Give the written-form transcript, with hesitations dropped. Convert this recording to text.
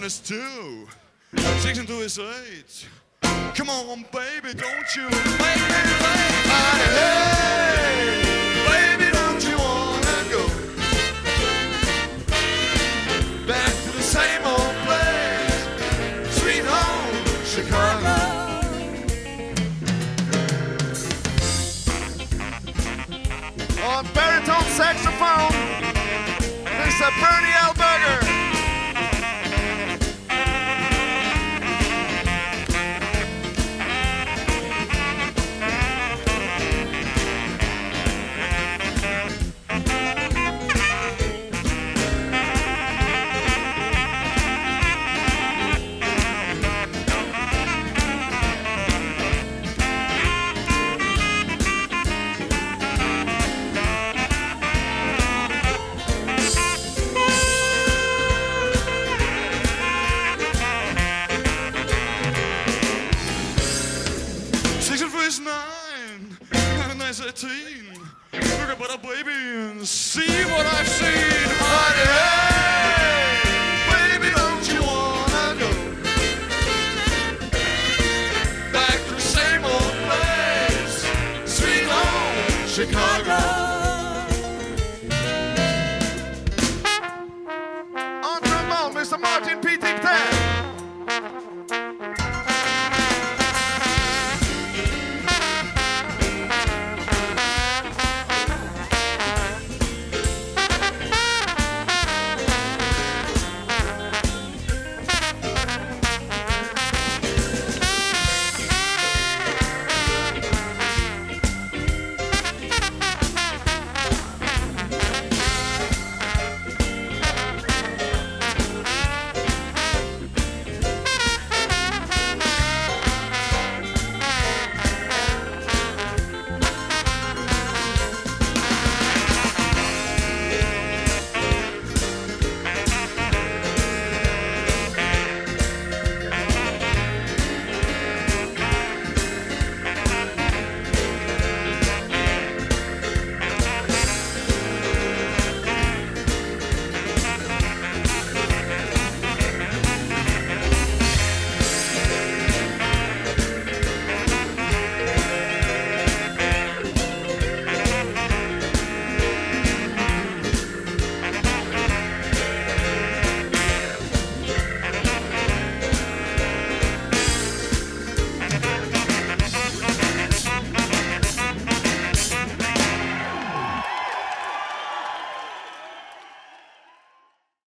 his 2, 6 into his 8. Come on, baby, don't you make me late. Hey, baby, don't you wanna go back to the same old place, sweet home, Chicago. On baritone saxophone, Mr. Bernie Alberger. Is 9, have a nice 18. Look about a baby and see what I've seen. Honey, hey, baby, don't you wanna go back to the same old place, sweet home, Chicago?